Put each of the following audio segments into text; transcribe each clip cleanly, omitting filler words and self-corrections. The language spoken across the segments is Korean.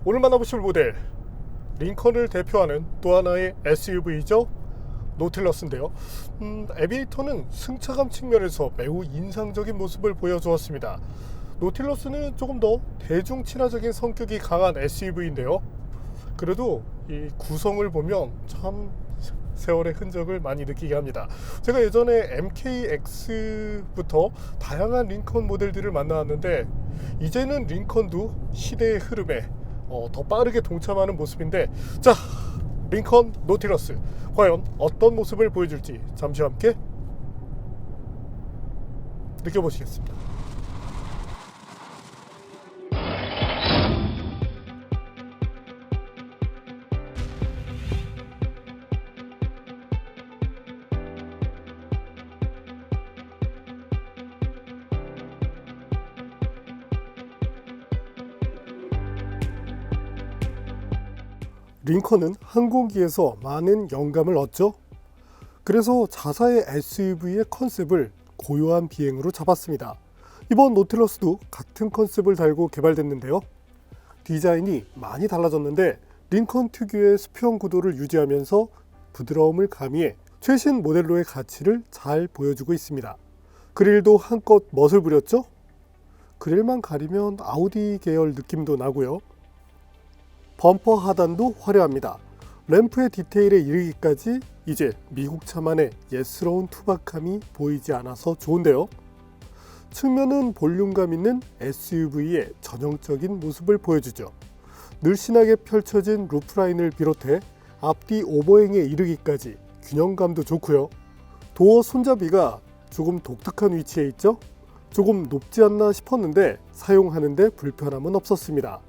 오늘 만나보실 모델, 링컨을 대표하는 또 하나의 SUV죠. 노틸러스인데요. 에비에이터는 승차감 측면에서 매우 인상적인 모습을 보여주었습니다. 노틸러스는 조금 더 대중 친화적인 성격이 강한 SUV인데요. 그래도 이 구성을 보면 참 세월의 흔적을 많이 느끼게 합니다. 제가 예전에 MKX부터 다양한 링컨 모델들을 만나왔는데 이제는 링컨도 시대의 흐름에 더 빠르게 동참하는 모습인데, 자, 링컨 노틸러스 과연 어떤 모습을 보여줄지 잠시 함께 느껴보시겠습니다. 링컨은 항공기에서 많은 영감을 얻죠. 그래서 자사의 SUV의 컨셉을 고요한 비행으로 잡았습니다. 이번 노틸러스도 같은 컨셉을 달고 개발됐는데요. 디자인이 많이 달라졌는데 링컨 특유의 수평 구도를 유지하면서 부드러움을 가미해 최신 모델로의 가치를 잘 보여주고 있습니다. 그릴도 한껏 멋을 부렸죠. 그릴만 가리면 아우디 계열 느낌도 나고요. 범퍼 하단도 화려합니다. 램프의 디테일에 이르기까지 이제 미국 차만의 예스러운 투박함이 보이지 않아서 좋은데요. 측면은 볼륨감 있는 SUV의 전형적인 모습을 보여주죠. 늘씬하게 펼쳐진 루프라인을 비롯해 앞뒤 오버행에 이르기까지 균형감도 좋고요. 도어 손잡이가 조금 독특한 위치에 있죠. 조금 높지 않나 싶었는데 사용하는데 불편함은 없었습니다.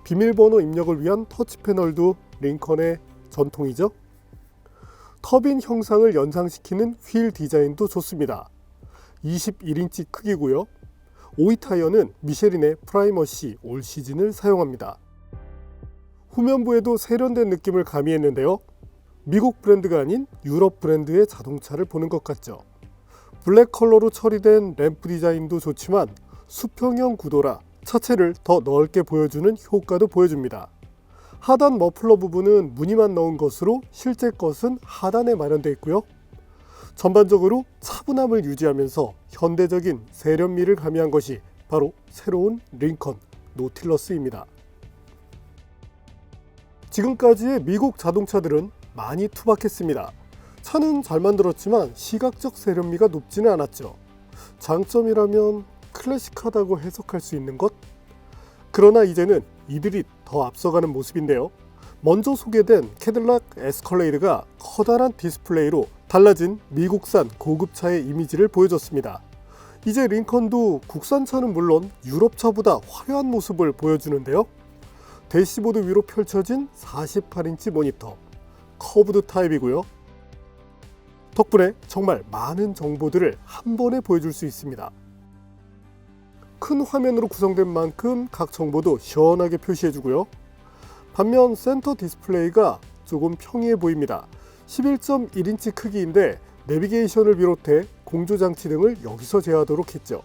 비밀번호 입력을 위한 터치 패널도 링컨의 전통이죠. 터빈 형상을 연상시키는 휠 디자인도 좋습니다. 21인치 크기고요. 5위 타이어는 미쉐린의 프라이머시 올 시즌을 사용합니다. 후면부에도 세련된 느낌을 가미했는데요. 미국 브랜드가 아닌 유럽 브랜드의 자동차를 보는 것 같죠. 블랙 컬러로 처리된 램프 디자인도 좋지만 수평형 구도라 차체를 더 넓게 보여주는 효과도 보여줍니다. 하단 머플러 부분은 무늬만 넣은 것으로 실제 것은 하단에 마련되어 있고요. 전반적으로 차분함을 유지하면서 현대적인 세련미를 가미한 것이 바로 새로운 링컨 노틸러스입니다. 지금까지의 미국 자동차들은 많이 투박했습니다. 차는 잘 만들었지만 시각적 세련미가 높지는 않았죠. 장점이라면 클래식하다고 해석할 수 있는 것? 그러나 이제는 이들이 더 앞서가는 모습인데요. 먼저 소개된 캐딜락 에스컬레이드가 커다란 디스플레이로 달라진 미국산 고급차의 이미지를 보여줬습니다. 이제 링컨도 국산차는 물론 유럽차보다 화려한 모습을 보여주는데요. 대시보드 위로 펼쳐진 48인치 모니터, 커브드 타입이고요. 덕분에 정말 많은 정보들을 한 번에 보여줄 수 있습니다. 큰 화면으로 구성된 만큼 각 정보도 시원하게 표시해주고요. 반면 센터 디스플레이가 조금 평이해 보입니다. 11.1인치 크기인데 내비게이션을 비롯해 공조장치 등을 여기서 제어하도록 했죠.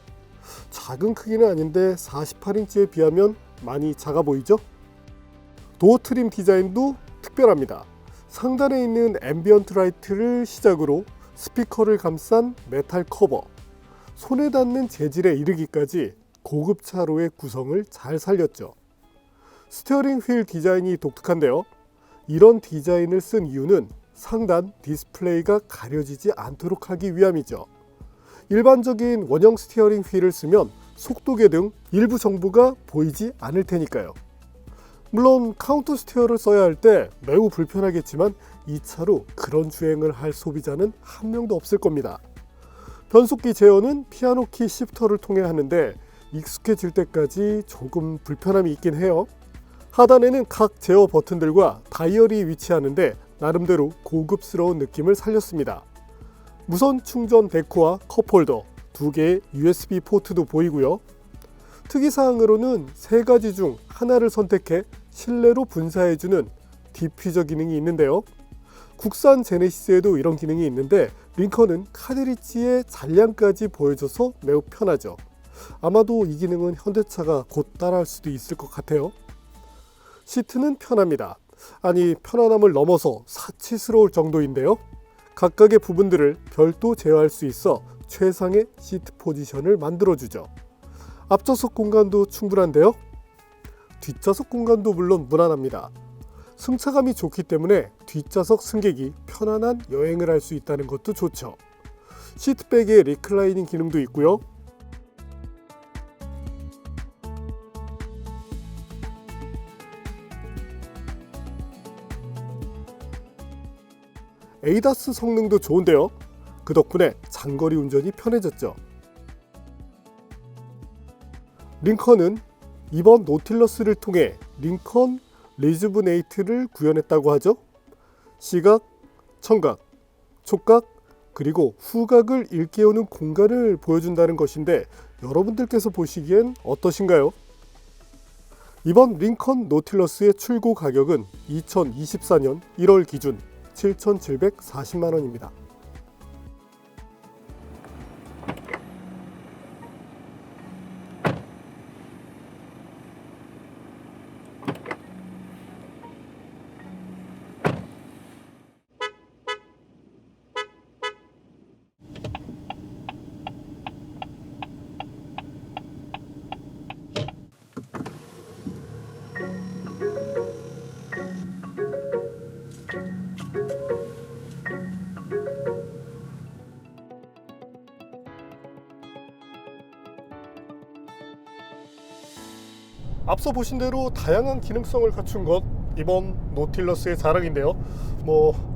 작은 크기는 아닌데 48인치에 비하면 많이 작아 보이죠? 도어 트림 디자인도 특별합니다. 상단에 있는 앰비언트 라이트를 시작으로 스피커를 감싼 메탈 커버, 손에 닿는 재질에 이르기까지 고급차로의 구성을 잘 살렸죠. 스티어링 휠 디자인이 독특한데요. 이런 디자인을 쓴 이유는 상단 디스플레이가 가려지지 않도록 하기 위함이죠. 일반적인 원형 스티어링 휠을 쓰면 속도계 등 일부 정보가 보이지 않을 테니까요. 물론 카운터 스티어를 써야 할 때 매우 불편하겠지만 이 차로 그런 주행을 할 소비자는 한 명도 없을 겁니다. 변속기 제어는 피아노 키 시프터를 통해 하는데 익숙해질 때까지 조금 불편함이 있긴 해요. 하단에는 각 제어 버튼들과 다이얼이 위치하는데 나름대로 고급스러운 느낌을 살렸습니다. 무선 충전 데크와 컵홀더, 2개의 USB 포트도 보이고요. 특이사항으로는 3가지 중 하나를 선택해 실내로 분사해주는 디퓨저 기능이 있는데요. 국산 제네시스에도 이런 기능이 있는데 링컨은 카드리지의 잔량까지 보여줘서 매우 편하죠. 아마도 이 기능은 현대차가 곧 따라할 수도 있을 것 같아요. 시트는 편합니다. 아니, 편안함을 넘어서 사치스러울 정도인데요. 각각의 부분들을 별도 제어할 수 있어 최상의 시트 포지션을 만들어주죠. 앞좌석 공간도 충분한데요. 뒷좌석 공간도 물론 무난합니다. 승차감이 좋기 때문에 뒷좌석 승객이 편안한 여행을 할 수 있다는 것도 좋죠. 시트백에 리클라이닝 기능도 있고요. 에이다스 성능도 좋은데요. 그 덕분에 장거리 운전이 편해졌죠. 링컨은 이번 노틸러스를 통해 링컨 리주브네이트를 구현했다고 하죠. 시각, 청각, 촉각, 그리고 후각을 일깨우는 공간을 보여준다는 것인데 여러분들께서 보시기엔 어떠신가요? 이번 링컨 노틸러스의 출고 가격은 2024년 1월 기준 7,740만 원입니다. 앞서 보신 대로 다양한 기능성을 갖춘 것 이번 노틸러스의 자랑인데요.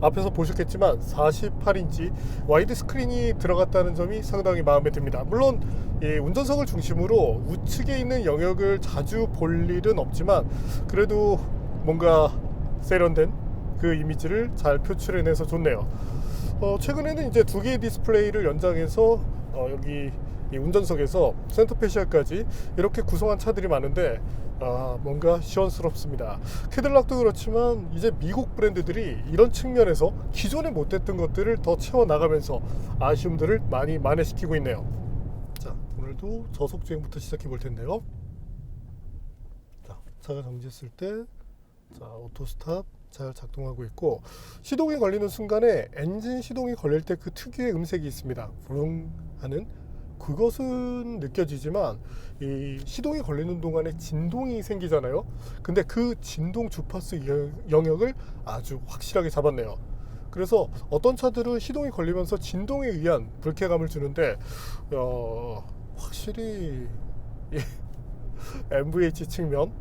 앞에서 보셨겠지만 48인치 와이드 스크린이 들어갔다는 점이 상당히 마음에 듭니다. 물론 운전석을 중심으로 우측에 있는 영역을 자주 볼 일은 없지만 그래도 뭔가 세련된 그 이미지를 잘 표출해내서 좋네요. 최근에는 이제 두 개의 디스플레이를 연장해서 여기 이 운전석에서 센터페시아까지 이렇게 구성한 차들이 많은데 뭔가 시원스럽습니다. 캐딜락도 그렇지만 이제 미국 브랜드들이 이런 측면에서 기존에 못했던 것들을 더 채워나가면서 아쉬움들을 많이 만회시키고 있네요. 자, 오늘도 저속 주행부터 시작해 볼 텐데요. 자, 차가 정지했을 때 오토 스탑 잘 작동하고 있고, 시동이 걸리는 순간에 엔진 시동이 걸릴 때 그 특유의 음색이 있습니다. 부릉 하는 그것은 느껴지지만 이 시동이 걸리는 동안에 진동이 생기잖아요. 근데 그 진동 주파수 영역을 아주 확실하게 잡았네요. 그래서 어떤 차들은 시동이 걸리면서 진동에 의한 불쾌감을 주는데 확실히 MVH 측면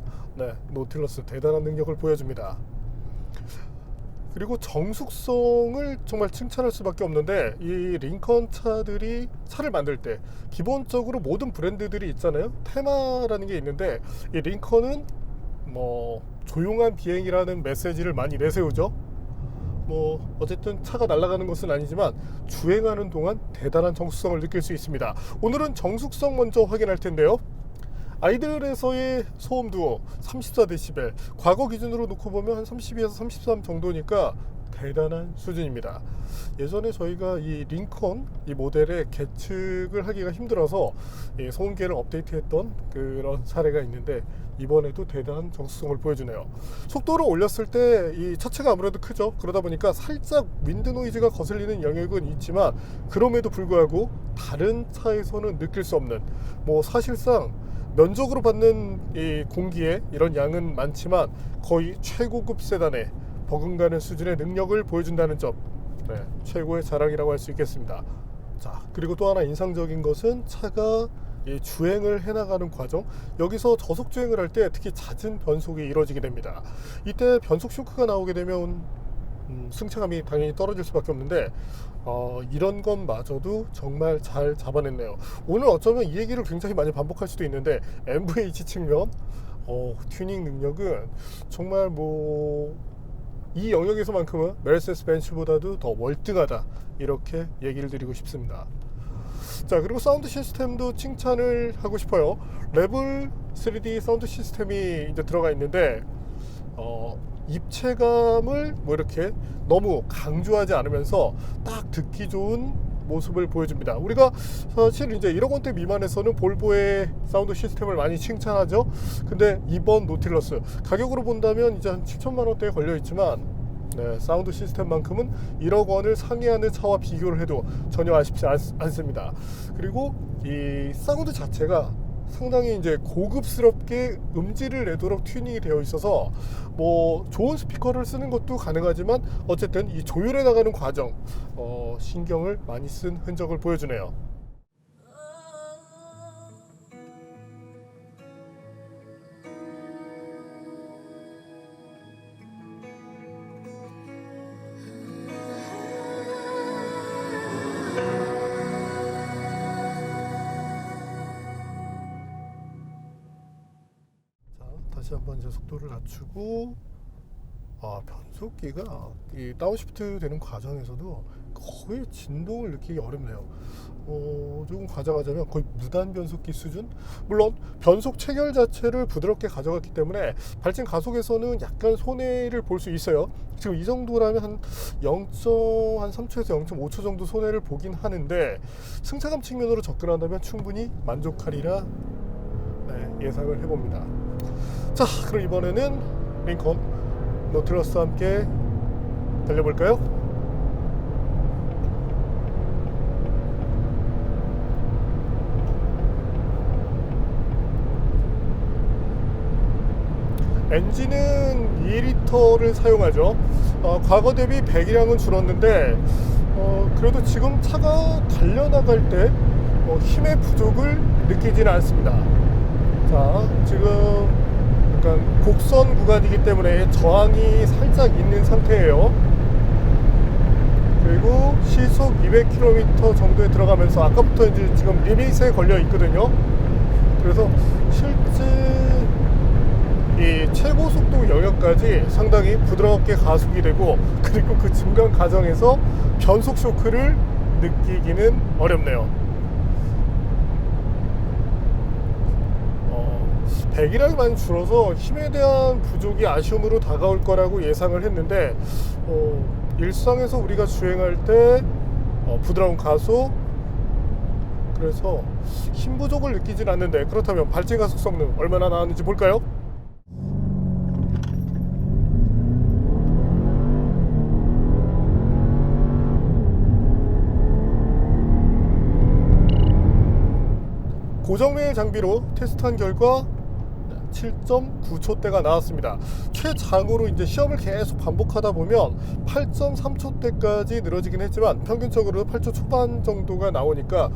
노틸러스 대단한 능력을 보여줍니다. 그리고 정숙성을 정말 칭찬할 수밖에 없는데, 이 링컨 차들이 차를 만들 때 기본적으로 모든 브랜드들이 있잖아요. 테마라는 게 있는데 이 링컨은 조용한 비행이라는 메시지를 많이 내세우죠. 어쨌든 차가 날아가는 것은 아니지만 주행하는 동안 대단한 정숙성을 느낄 수 있습니다. 오늘은 정숙성 먼저 확인할 텐데요. 아이들에서의 소음도 34dB, 과거 기준으로 놓고 보면 한 32에서 33 정도니까 대단한 수준입니다. 예전에 저희가 이 링컨 이 모델의 계측을 하기가 힘들어서 소음계를 업데이트했던 그런 사례가 있는데 이번에도 대단한 정숙성을 보여주네요. 속도를 올렸을 때 이 차체가 아무래도 크죠. 그러다 보니까 살짝 윈드 노이즈가 거슬리는 영역은 있지만 그럼에도 불구하고 다른 차에서는 느낄 수 없는, 사실상 면적으로 받는 이 공기의 이런 양은 많지만 거의 최고급 세단에 버금가는 수준의 능력을 보여준다는 점, 최고의 자랑이라고 할 수 있겠습니다. 자, 그리고 또 하나 인상적인 것은 차가 이 주행을 해나가는 과정, 여기서 저속 주행을 할 때 특히 잦은 변속이 이루어지게 됩니다. 이때 변속 쇼크가 나오게 되면 승차감이 당연히 떨어질 수밖에 없는데 이런 것마저도 정말 잘 잡아냈네요. 오늘 어쩌면 이 얘기를 굉장히 많이 반복할 수도 있는데 MVH 측면 튜닝 능력은 정말 이 영역에서만큼은 메르세데스 벤츠보다도 더 월등하다, 이렇게 얘기를 드리고 싶습니다. 자, 그리고 사운드 시스템도 칭찬을 하고 싶어요. 레벨 3D 사운드 시스템이 이제 들어가 있는데 입체감을 이렇게 너무 강조하지 않으면서 딱 듣기 좋은 모습을 보여줍니다. 우리가 사실 이제 1억 원대 미만에서는 볼보의 사운드 시스템을 많이 칭찬하죠. 근데 이번 노틸러스 가격으로 본다면 이제 한 7천만 원대에 걸려 있지만 사운드 시스템만큼은 1억 원을 상회하는 차와 비교를 해도 전혀 아쉽지 않습니다. 그리고 이 사운드 자체가 상당히 이제 고급스럽게 음질을 내도록 튜닝이 되어 있어서 뭐 좋은 스피커를 쓰는 것도 가능하지만 어쨌든 이 조율해 나가는 과정 신경을 많이 쓴 흔적을 보여주네요. 다시 한번 이제 속도를 낮추고 변속기가 이 다운시프트 되는 과정에서도 거의 진동을 느끼기 어렵네요. 조금 과장하자면 거의 무단 변속기 수준? 물론 변속 체결 자체를 부드럽게 가져갔기 때문에 발진 가속에서는 약간 손해를 볼 수 있어요. 지금 이 정도라면 한 0.3초에서 0.5초 정도 손해를 보긴 하는데 승차감 측면으로 접근한다면 충분히 만족하리라 예상을 해봅니다. 자, 그럼 이번에는 링컨 노틸러스와 함께 달려볼까요? 엔진은 2리터를 사용하죠. 과거 대비 배기량은 줄었는데 그래도 지금 차가 달려나갈 때 힘의 부족을 느끼지는 않습니다. 자, 지금 약간 곡선 구간이기 때문에 저항이 살짝 있는 상태예요. 그리고 시속 200km 정도에 들어가면서 아까부터 이제 지금 리밋에 걸려 있거든요. 그래서 실제 이 최고 속도 영역까지 상당히 부드럽게 가속이 되고 그리고 그 중간 과정에서 변속 쇼크를 느끼기는 어렵네요. 배기량이 많이 줄어서 힘에 대한 부족이 아쉬움으로 다가올 거라고 예상을 했는데 일상에서 우리가 주행할 때 부드러운 가속, 그래서 힘 부족을 느끼진 않는데 그렇다면 발진 가속 성능 얼마나 나왔는지 볼까요? 고정매일 장비로 테스트한 결과 7.9초대가 나왔습니다. 최장으로 이제 시험을 계속 반복하다 보면 8.3초대까지 늘어지긴 했지만 평균적으로 8초 초반 정도가 나오니까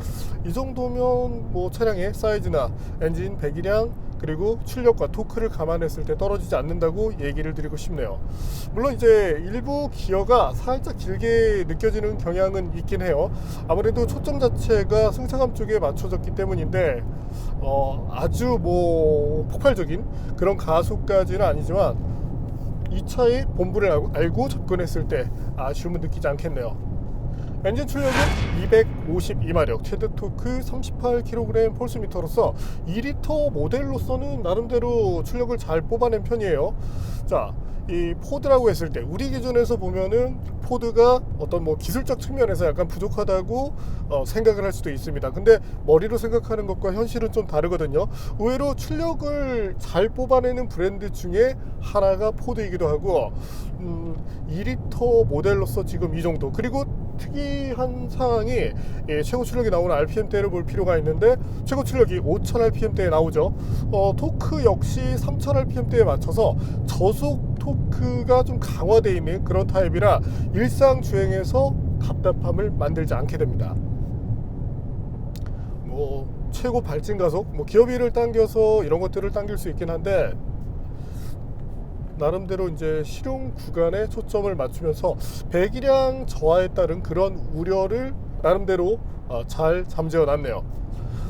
이 정도면 뭐 차량의 사이즈나 엔진 배기량 그리고 출력과 토크를 감안했을 때 떨어지지 않는다고 얘기를 드리고 싶네요. 물론 이제 일부 기어가 살짝 길게 느껴지는 경향은 있긴 해요. 아무래도 초점 자체가 승차감 쪽에 맞춰졌기 때문인데 아주 뭐 폭발적인 그런 가속까지는 아니지만 이 차의 본부를 알고 접근했을 때 아쉬움은 느끼지 않겠네요. 엔진 출력은 252마력, 최대 토크 38kg 폴스미터로서 2리터 모델로서는 나름대로 출력을 잘 뽑아낸 편이에요. 자, 이 포드라고 했을 때 우리 기준에서 보면은 포드가 어떤 뭐 기술적 측면에서 약간 부족하다고 생각을 할 수도 있습니다. 근데 머리로 생각하는 것과 현실은 좀 다르거든요. 의외로 출력을 잘 뽑아내는 브랜드 중에 하나가 포드이기도 하고 2리터 모델로서 지금 이 정도. 그리고 특이한 상황이 최고 출력이 나오는 RPM대를 볼 필요가 있는데 최고 출력이 5000rpm대에 나오죠. 토크 역시 3000rpm대에 맞춰서 저속 토크가 좀 강화되어 있는 그런 타입이라 일상 주행에서 답답함을 만들지 않게 됩니다. 뭐 최고 발진 가속, 뭐 기어비를 당겨서 이런 것들을 당길 수 있긴 한데 나름대로 이제 실용 구간에 초점을 맞추면서 배기량 저하에 따른 그런 우려를 나름대로 잘 잠재워 놨네요.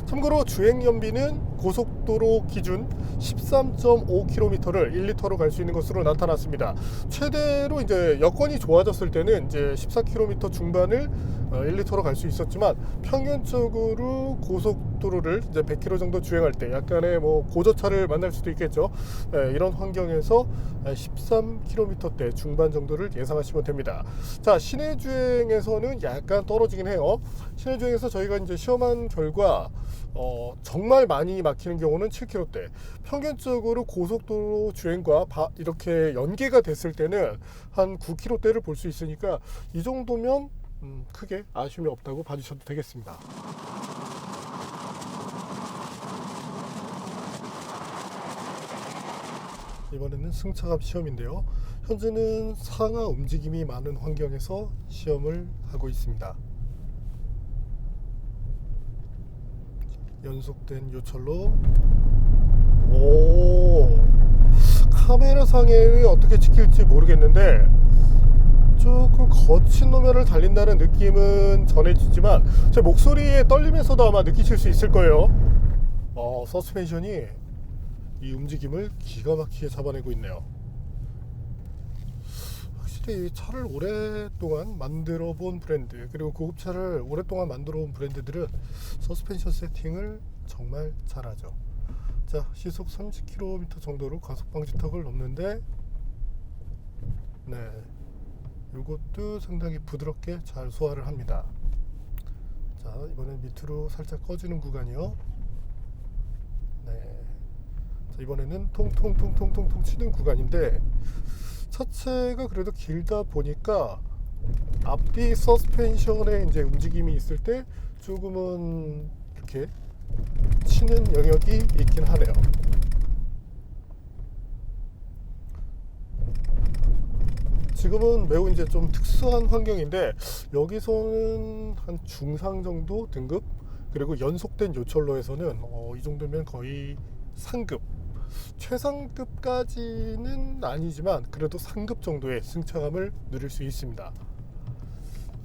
참고로 주행 연비는 고속도로 기준 13.5km를 1리터로 갈 수 있는 것으로 나타났습니다. 최대로 이제 여건이 좋아졌을 때는 이제 14km 중반을 1리터로 갈 수 있었지만 평균적으로 고속도로를 이제 100km 정도 주행할 때 약간의 뭐 고저차를 만날 수도 있겠죠. 이런 환경에서 13km대 중반 정도를 예상하시면 됩니다. 자, 시내 주행에서는 약간 떨어지긴 해요. 시내 주행에서 저희가 이제 시험한 결과 정말 많이 막히는 경우는 7km대, 평균적으로 고속도로 주행과 이렇게 연계가 됐을 때는 한 9km대를 볼 수 있으니까 이 정도면 크게 아쉬움이 없다고 봐주셔도 되겠습니다. 이번에는 승차감 시험인데요. 현재는 상하 움직임이 많은 환경에서 시험을 하고 있습니다. 연속된 요철로 카메라상에 어떻게 찍힐지 모르겠는데 조금 거친路面을 달린다는 느낌은 전해지지만 제 목소리에 떨리면서도 아마 느끼실 수 있을 거예요. 서스펜션이 이 움직임을 기가 막히게 잡아내고 있네요. 확실히 이 차를 오랫동안 만들어 본 브랜드, 그리고 고급차를 오랫동안 만들어 온 브랜드들은 서스펜션 세팅을 정말 잘하죠. 자, 시속 30km 정도로 과속 방지턱을 넘는데 이것도 상당히 부드럽게 잘 소화를 합니다. 자, 이번엔 밑으로 살짝 꺼지는 구간이요. 자, 이번에는 통통통통통통 치는 구간인데 차체가 그래도 길다 보니까 앞뒤 서스펜션에 이제 움직임이 있을 때 조금은 이렇게 치는 영역이 있긴 하네요. 지금은 매우 이제 좀 특수한 환경인데 여기서는 한 중상 정도 등급, 그리고 연속된 요철로에서는 이 정도면 거의 상급, 최상급까지는 아니지만 그래도 상급 정도의 승차감을 누릴 수 있습니다.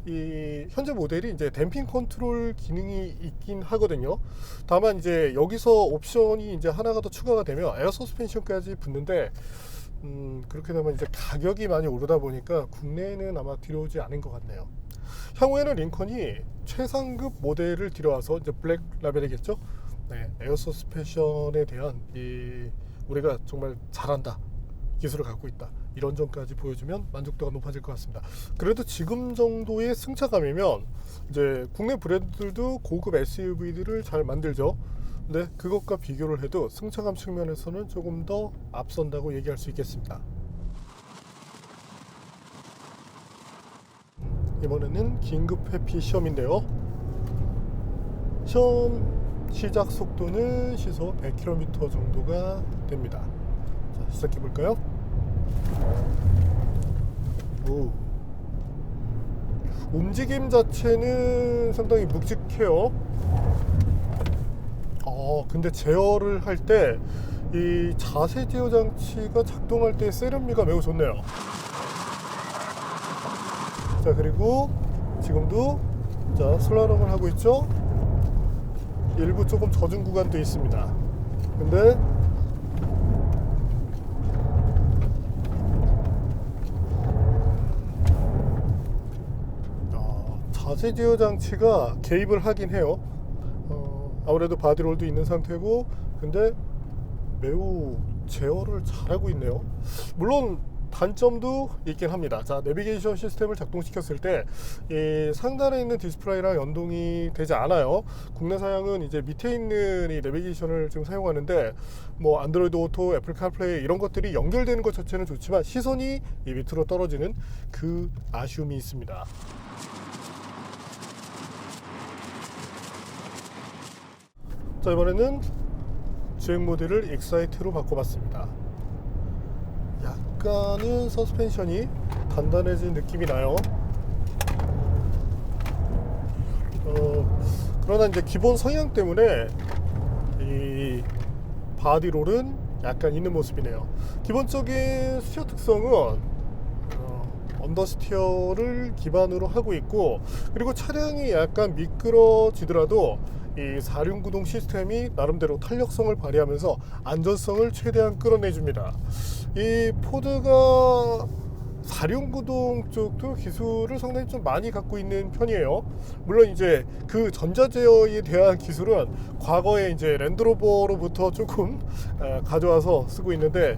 이 현재 모델이 이제 댐핑 컨트롤 기능이 있긴 하거든요. 다만 이제 여기서 옵션이 이제 하나가 더 추가가 되면 에어 서스펜션까지 붙는데 그렇게 되면 이제 가격이 많이 오르다 보니까 국내에는 아마 들여오지 않은 것 같네요. 향후에는 링컨이 최상급 모델을 들여와서 이제 블랙 라벨이겠죠. 에어 서스펜션에 대한 우리가 정말 잘한다, 기술을 갖고 있다, 이런 점까지 보여주면 만족도가 높아질 것 같습니다. 그래도 지금 정도의 승차감이면 이제 국내 브랜드들도 고급 SUV들을 잘 만들죠. 근데 그것과 비교를 해도 승차감 측면에서는 조금 더 앞선다고 얘기할 수 있겠습니다. 이번에는 긴급 회피 시험인데요. 시험 시작 속도는 시속 100km 정도가 됩니다. 자, 시작해 볼까요? 움직임 자체는 상당히 묵직해요. 근데 제어를 할 때 이 자세 제어 장치가 작동할 때 세련미가 매우 좋네요. 자, 그리고 지금도 자 슬라롬을 하고 있죠. 일부 조금 젖은 구간도 있습니다. 근데 자세 제어 장치가 개입을 하긴 해요. 아무래도 바디롤도 있는 상태고, 근데 매우 제어를 잘하고 있네요. 물론 단점도 있긴 합니다. 자, 내비게이션 시스템을 작동시켰을 때 이 상단에 있는 디스플레이랑 연동이 되지 않아요. 국내 사양은 이제 밑에 있는 이 내비게이션을 지금 사용하는데 뭐 안드로이드 오토, 애플 카플레이 이런 것들이 연결되는 것 자체는 좋지만 시선이 이 밑으로 떨어지는 그 아쉬움이 있습니다. 자, 이번에는 주행 모델을 익사이트로 바꿔봤습니다. 약간은 서스펜션이 단단해진 느낌이 나요. 그러나 이제 기본 성향 때문에 이 바디롤은 약간 있는 모습이네요. 기본적인 수요 특성은 어느 언더스티어를 기반으로 하고 있고, 그리고 차량이 약간 미끄러지더라도 이 4륜구동 시스템이 나름대로 탄력성을 발휘하면서 안전성을 최대한 끌어내줍니다. 이 포드가 4륜구동 쪽도 기술을 상당히 좀 많이 갖고 있는 편이에요. 물론 이제 그 전자제어에 대한 기술은 과거에 이제 랜드로버로부터 조금 가져와서 쓰고 있는데,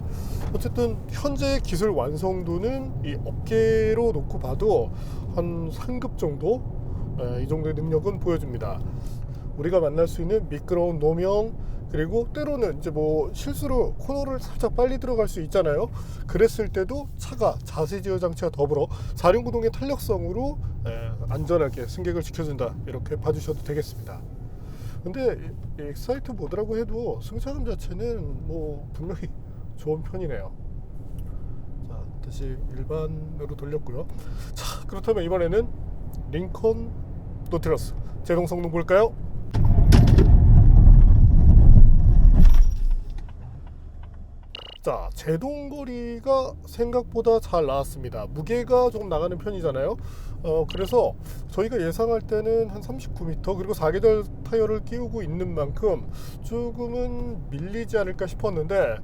어쨌든 현재 기술 완성도는 이 업계로 놓고 봐도 한 상급 정도, 이 정도의 능력은 보여줍니다. 우리가 만날 수 있는 미끄러운 노면, 그리고 때로는 이제 뭐 실수로 코너를 살짝 빨리 들어갈 수 있잖아요. 그랬을 때도 차가 자세 제어 장치와 더불어 4륜구동의 탄력성으로 안전하게 승객을 지켜준다, 이렇게 봐주셔도 되겠습니다. 근데 엑사이트 모드라고 해도 승차감 자체는 뭐 분명히 좋은 편이네요. 자, 다시 일반으로 돌렸고요. 자, 그렇다면 이번에는 링컨 노틸러스 제동 성능 볼까요? 자, 제동거리가 생각보다 잘 나왔습니다. 무게가 조금 나가는 편이잖아요. 그래서 저희가 예상할 때는 한 39m, 그리고 4계절 타이어를 끼우고 있는 만큼 조금은 밀리지 않을까 싶었는데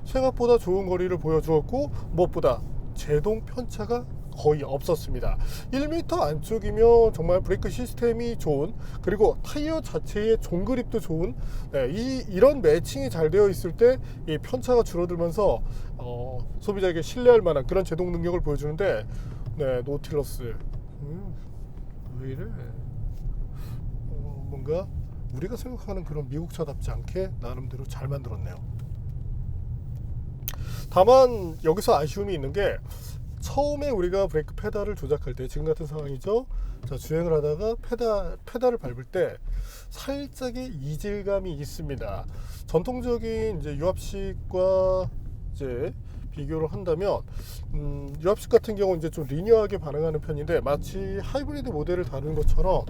생각보다 좋은 거리를 보여주었고, 무엇보다 제동 편차가 거의 없었습니다. 1m 안쪽이면 정말 브레이크 시스템이 좋은, 그리고 타이어 자체의 종그립도 좋은, 이런 매칭이 잘 되어 있을 때 이 편차가 줄어들면서 소비자에게 신뢰할 만한 그런 제동 능력을 보여주는데, 노틸러스 왜 이래? 뭔가 우리가 생각하는 그런 미국차답지 않게 나름대로 잘 만들었네요. 다만 여기서 아쉬움이 있는 게, 처음에 우리가 브레이크 페달을 조작할 때 지금 같은 상황이죠. 자, 주행을 하다가 페달을 밟을 때 살짝의 이질감이 있습니다. 전통적인 이제 유압식과 이제 비교를 한다면, 유압식 같은 경우는 이제 좀 리니어하게 반응하는 편인데, 마치 하이브리드 모델을 다루는 것처럼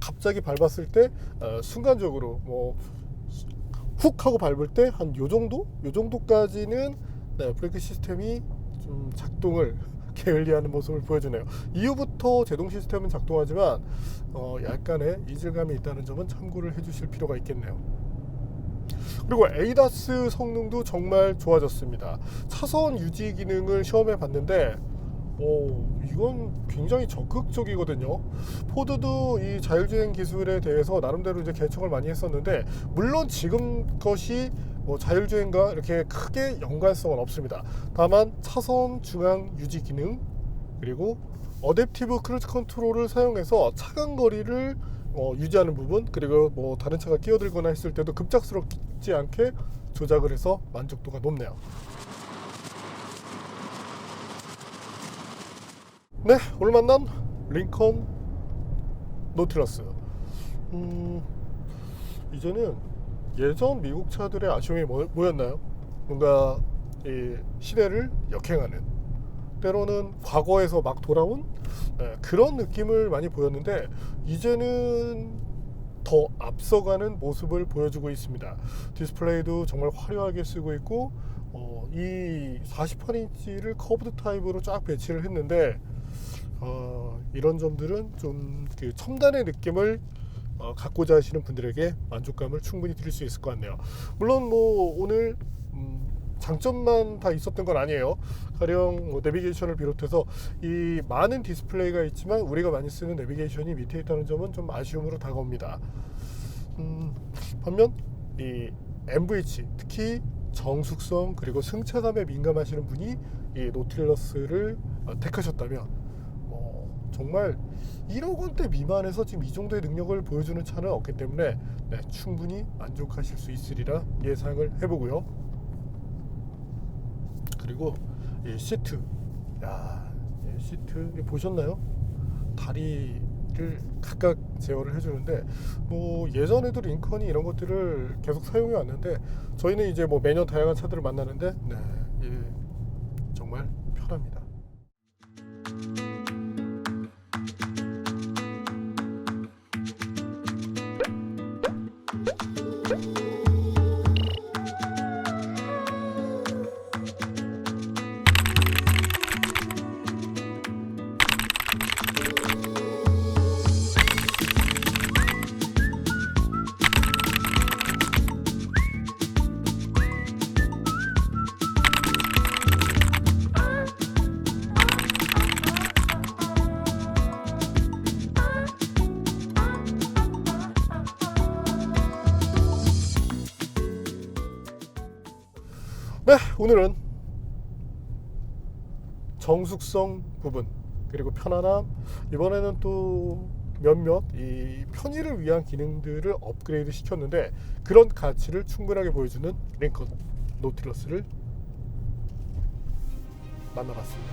갑자기 밟았을 때 순간적으로 뭐 훅 하고 밟을 때 한 요 정도까지는 브레이크 시스템이 좀 작동을 게을리하는 모습을 보여주네요. 이후부터 제동 시스템은 작동하지만 약간의 이질감이 있다는 점은 참고를 해주실 필요가 있겠네요. 그리고 에이다스 성능도 정말 좋아졌습니다. 차선 유지 기능을 시험해 봤는데 이건 굉장히 적극적이거든요. 포드도 이 자율주행 기술에 대해서 나름대로 이제 개척을 많이 했었는데, 물론 지금 것이 뭐 자율주행과 이렇게 크게 연관성은 없습니다. 다만 차선 중앙 유지 기능, 그리고 어댑티브 크루즈 컨트롤을 사용해서 차간 거리를 유지하는 부분, 그리고 뭐 다른 차가 끼어들거나 했을 때도 급작스럽지 않게 조작을 해서 만족도가 높네요. 네, 오늘 만난 링컨 노틸러스. 이제는 예전 미국 차들의 아쉬움이 뭐였나요? 뭔가 이 시대를 역행하는, 때로는 과거에서 막 돌아온 그런 느낌을 많이 보였는데, 이제는 더 앞서가는 모습을 보여주고 있습니다. 디스플레이도 정말 화려하게 쓰고 있고, 이 48인치를 커브드 타입으로 쫙 배치를 했는데, 이런 점들은 좀 그 첨단의 느낌을 갖고자 하시는 분들에게 만족감을 충분히 드릴 수 있을 것 같네요. 물론 뭐 오늘 장점만 다 있었던 건 아니에요. 가령 뭐 내비게이션을 비롯해서 이 많은 디스플레이가 있지만 우리가 많이 쓰는 내비게이션이 밑에 있다는 점은 좀 아쉬움으로 다가옵니다. 반면 이 MVH, 특히 정숙성 그리고 승차감에 민감하시는 분이 이 노틸러스를 택하셨다면, 정말 1억 원대 미만에서 지금 이 정도의 능력을 보여주는 차는 없기 때문에 충분히 만족하실 수 있으리라 예상을 해보고요. 그리고 이 시트, 이 시트 보셨나요? 다리를 각각 제어를 해주는데, 뭐 예전에도 링컨이 이런 것들을 계속 사용해 왔는데, 저희는 이제 뭐 매년 다양한 차들을 만나는데 정말 편합니다. 네, 오늘은 정숙성 부분 그리고 편안함, 이번에는 또 몇몇 이 편의를 위한 기능들을 업그레이드 시켰는데 그런 가치를 충분하게 보여주는 링컨 노틸러스를 만나봤습니다.